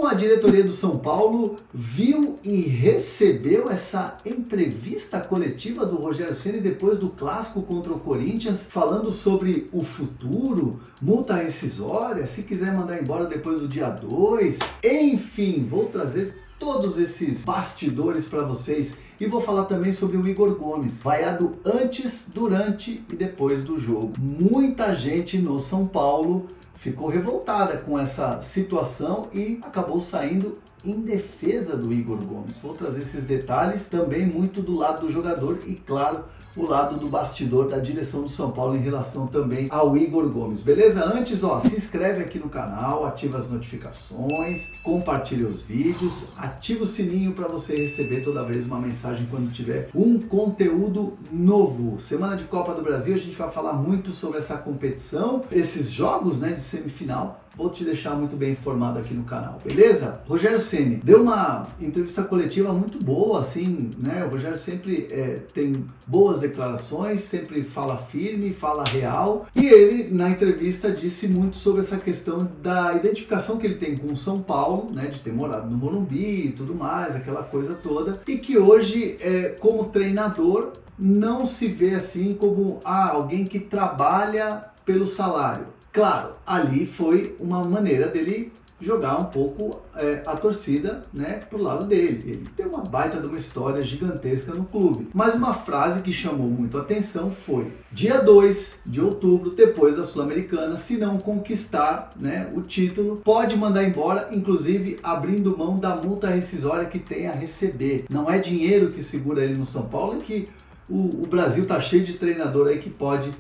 a diretoria do São Paulo viu e recebeu essa entrevista coletiva do Rogério Ceni depois do clássico contra o Corinthians, falando sobre o futuro, multa rescisória, se quiser mandar embora depois do dia 2. Enfim, vou trazer todos esses bastidores para vocês e vou falar também sobre o Igor Gomes, vaiado antes, durante e depois do jogo. Muita gente no São Paulo ficou revoltada com essa situação e acabou saindo em defesa do Igor Gomes. Vou trazer esses detalhes também muito do lado do jogador e, claro, o lado do bastidor da direção do São Paulo em relação também ao Igor Gomes. Beleza? Antes, se inscreve aqui no canal, ativa as notificações, compartilha os vídeos, ativa o sininho para você receber toda vez uma mensagem quando tiver um conteúdo novo. Semana de Copa do Brasil, a gente vai falar muito sobre essa competição, esses jogos, de semifinal. Vou te deixar muito bem informado aqui no canal, beleza? Rogério Ceni deu uma entrevista coletiva muito boa, assim, O Rogério sempre tem boas declarações, sempre fala firme, fala real. E ele, na entrevista, disse muito sobre essa questão da identificação que ele tem com o São Paulo, de ter morado no Morumbi e tudo mais, aquela coisa toda. E que hoje, como treinador, não se vê assim como alguém que trabalha pelo salário. Claro, ali foi uma maneira dele jogar um pouco a torcida, pro lado dele. Ele tem uma baita de uma história gigantesca no clube. Mas uma frase que chamou muito a atenção foi: dia 2 de outubro, depois da Sul-Americana, se não conquistar, o título, pode mandar embora, inclusive abrindo mão da multa rescisória que tem a receber. Não é dinheiro que segura ele no São Paulo, e que o Brasil tá cheio de treinador aí que pode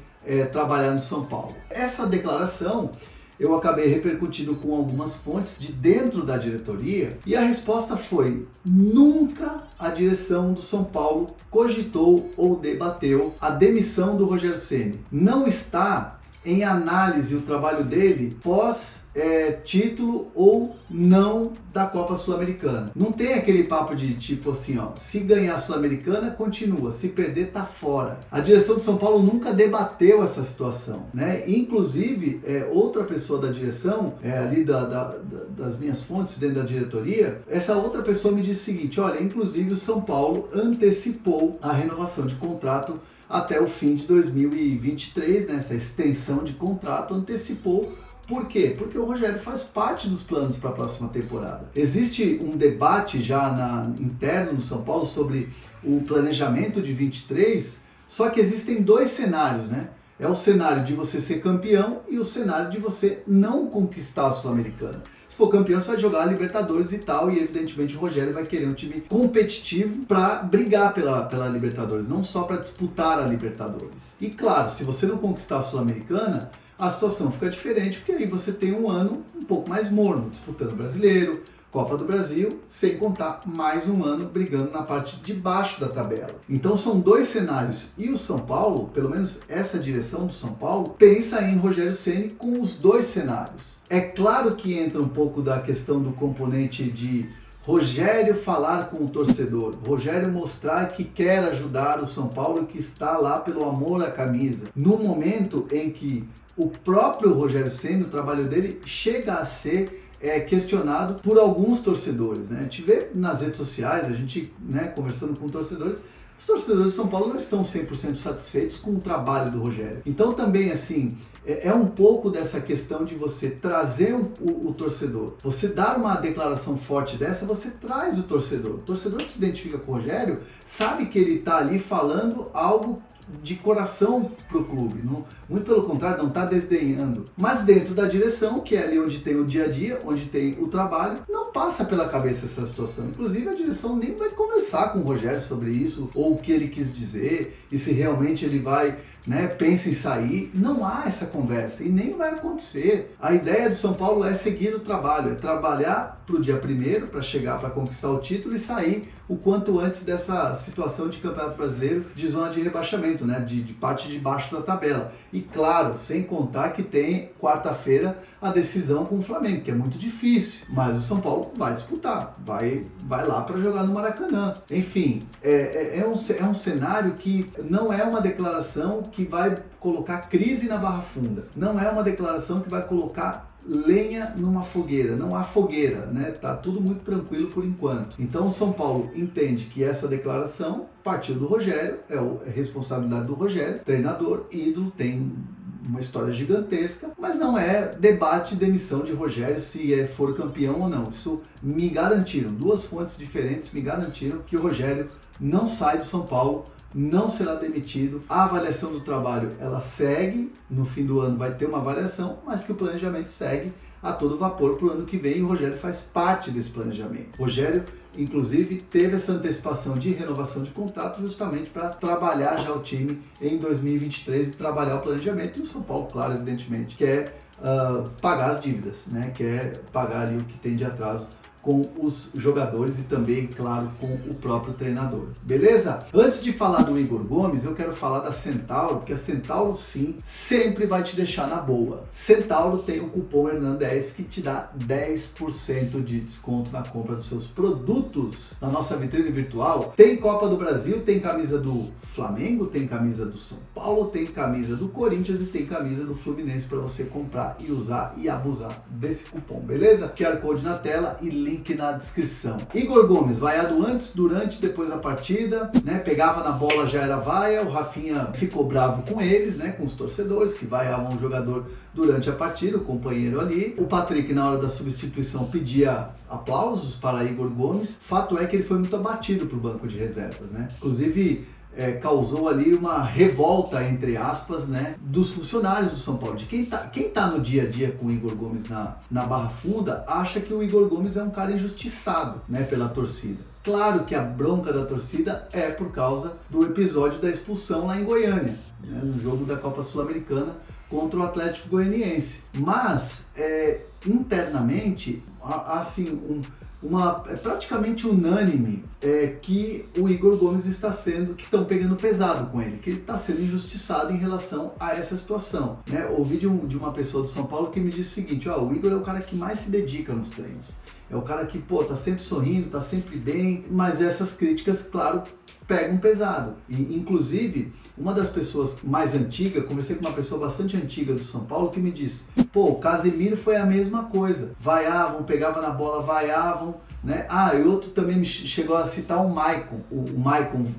trabalhar no São Paulo. Essa declaração eu acabei repercutindo com algumas fontes de dentro da diretoria e a resposta foi: nunca a direção do São Paulo cogitou ou debateu a demissão do Rogério Ceni. Não está em análise o trabalho dele pós título ou não da Copa Sul-Americana. Não tem aquele papo de tipo assim, se ganhar a Sul-Americana, continua, se perder, tá fora. A direção de São Paulo nunca debateu essa situação, Inclusive, outra pessoa da direção, ali das minhas fontes dentro da diretoria, essa outra pessoa me disse o seguinte: olha, inclusive o São Paulo antecipou a renovação de contrato até o fim de 2023, essa extensão de contrato antecipou. Por quê? Porque o Rogério faz parte dos planos para a próxima temporada. Existe um debate já interno no São Paulo sobre o planejamento de 23, só que existem dois cenários, É o cenário de você ser campeão e o cenário de você não conquistar a Sul-Americana. Se for campeão, você vai jogar a Libertadores e tal, e evidentemente o Rogério vai querer um time competitivo para brigar pela Libertadores, não só para disputar a Libertadores. E claro, se você não conquistar a Sul-Americana, a situação fica diferente, porque aí você tem um ano um pouco mais morno, disputando Brasileiro, Copa do Brasil, sem contar mais um ano brigando na parte de baixo da tabela. Então são dois cenários, e o São Paulo, pelo menos essa direção do São Paulo, pensa em Rogério Ceni com os dois cenários. É claro que entra um pouco da questão do componente de Rogério falar com o torcedor, Rogério mostrar que quer ajudar o São Paulo e que está lá pelo amor à camisa. No momento em que o próprio Rogério Ceni, o trabalho dele, chega a ser questionado por alguns torcedores, A gente vê nas redes sociais, a gente conversando com torcedores, os torcedores de São Paulo não estão 100% satisfeitos com o trabalho do Rogério. Então também, assim, é um pouco dessa questão de você trazer o torcedor. Você dar uma declaração forte dessa, você traz o torcedor. O torcedor que se identifica com o Rogério sabe que ele está ali falando algo de coração pro clube, muito pelo contrário, não está desdenhando. Mas dentro da direção, que é ali onde tem o dia a dia, onde tem o trabalho, não passa pela cabeça essa situação. Inclusive a direção nem vai conversar com o Rogério sobre isso, ou o que ele quis dizer, e se realmente ele vai, pensa em sair. Não há essa conversa e nem vai acontecer. A ideia do São Paulo é seguir o trabalho, é trabalhar pro dia 1º para chegar, para conquistar o título e sair o quanto antes dessa situação de Campeonato Brasileiro de zona de rebaixamento, de parte de baixo da tabela. E claro, sem contar que tem quarta-feira a decisão com o Flamengo, que é muito difícil, mas o São Paulo vai disputar, vai lá para jogar no Maracanã. Enfim, é um cenário que não é uma declaração que vai colocar crise na Barra Funda, não é uma declaração que vai colocar lenha numa fogueira, não há fogueira, né? Tá tudo muito tranquilo por enquanto. Então o São Paulo entende que essa declaração partiu do Rogério, é responsabilidade do Rogério, treinador, ídolo, tem uma história gigantesca, mas não é debate de demissão de Rogério se for campeão ou não. Isso me garantiram, duas fontes diferentes me garantiram que o Rogério não sai do São Paulo, não será demitido. A avaliação do trabalho, ela segue, no fim do ano vai ter uma avaliação, mas que o planejamento segue a todo vapor para o ano que vem e o Rogério faz parte desse planejamento. O Rogério, inclusive, teve essa antecipação de renovação de contrato justamente para trabalhar já o time em 2023 e trabalhar o planejamento. E o São Paulo, claro, evidentemente, quer pagar as dívidas, né? Quer pagar ali o que tem de atraso com os jogadores e também, claro, com o próprio treinador. Beleza? Antes de falar do Igor Gomes, eu quero falar da Centauro, porque a Centauro, sim, sempre vai te deixar na boa. Centauro tem o cupom HERNAN10 que te dá 10% de desconto na compra dos seus produtos. Na nossa vitrine virtual, tem Copa do Brasil, tem camisa do Flamengo, tem camisa do São Paulo, tem camisa do Corinthians e tem camisa do Fluminense para você comprar e usar e abusar desse cupom, beleza? QR Code na tela e link na descrição. Igor Gomes, vaiado antes, durante e depois da partida, né? Pegava na bola, já era vaia. O Rafinha ficou bravo com eles, né? Com os torcedores que vaiavam o jogador durante a partida, o companheiro ali. O Patrick, na hora da substituição, pedia aplausos para Igor Gomes. Fato é que ele foi muito abatido para o banco de reservas, né? Inclusive, causou ali uma revolta, entre aspas, né, dos funcionários do São Paulo. De quem tá no dia a dia com o Igor Gomes na Barra Funda, acha que o Igor Gomes é um cara injustiçado, né, pela torcida. Claro que a bronca da torcida é por causa do episódio da expulsão lá em Goiânia, né, no jogo da Copa Sul-Americana contra o Atlético Goianiense. Mas, internamente, assim, é praticamente unânime que o Igor Gomes que estão pegando pesado com ele, que ele está sendo injustiçado em relação a essa situação, né? Ouvi de uma pessoa do São Paulo que me disse o seguinte: o Igor é o cara que mais se dedica nos treinos, é o cara que, tá sempre sorrindo, tá sempre bem, mas essas críticas, claro, pegam pesado. E, inclusive, uma das pessoas mais antigas, conversei com uma pessoa bastante antiga do São Paulo que me disse: o Casemiro foi a mesma coisa, vaiavam, pegava na bola, vaiavam, né? E outro também me chegou a citar o Maicon, o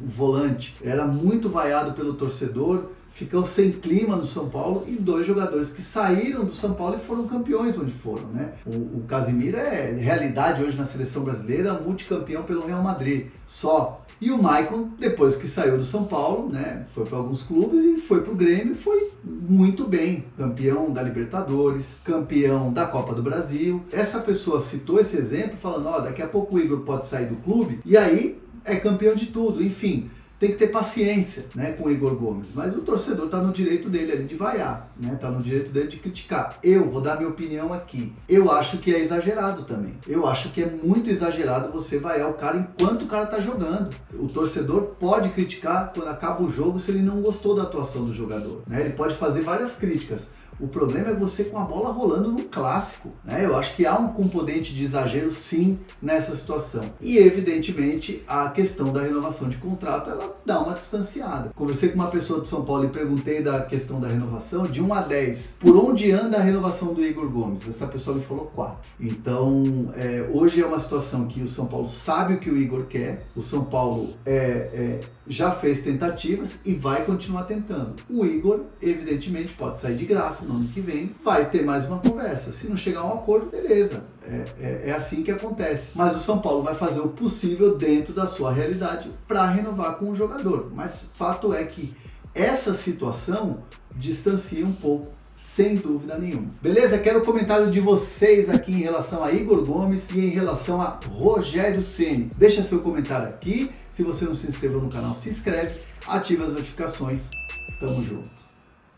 volante, era muito vaiado pelo torcedor, ficou sem clima no São Paulo, e dois jogadores que saíram do São Paulo e foram campeões onde foram, né? O Casemiro é realidade hoje na seleção brasileira, multicampeão pelo Real Madrid, só. E o Maicon, depois que saiu do São Paulo, né, foi para alguns clubes e foi para o Grêmio, foi muito bem, campeão da Libertadores, campeão da Copa do Brasil. Essa pessoa citou esse exemplo falando: daqui a pouco o Igor pode sair do clube e aí é campeão de tudo. Enfim, tem que ter paciência, né, com o Igor Gomes, mas o torcedor está no direito dele ali de vaiar, né, está no direito dele de criticar. Eu vou dar minha opinião aqui. Eu acho que é exagerado também. Eu acho que é muito exagerado você vaiar o cara enquanto o cara está jogando. O torcedor pode criticar quando acaba o jogo se ele não gostou da atuação do jogador, né? Ele pode fazer várias críticas. O problema é você com a bola rolando num clássico, né? Eu acho que há um componente de exagero, sim, nessa situação. E, evidentemente, a questão da renovação de contrato, ela dá uma distanciada. Conversei com uma pessoa do São Paulo e perguntei da questão da renovação, de 1 a 10. Por onde anda a renovação do Igor Gomes? Essa pessoa me falou 4. Então, hoje é uma situação que o São Paulo sabe o que o Igor quer. O São Paulo já fez tentativas e vai continuar tentando. O Igor, evidentemente, pode sair de graça no ano que vem, vai ter mais uma conversa. Se não chegar a um acordo, beleza. É assim que acontece. Mas o São Paulo vai fazer o possível dentro da sua realidade para renovar com o jogador. Mas fato é que essa situação distancia um pouco, sem dúvida nenhuma. Beleza? Quero o comentário de vocês aqui em relação a Igor Gomes e em relação a Rogério Ceni. Deixa seu comentário aqui. Se você não se inscreveu no canal, se inscreve, ativa as notificações. Tamo junto.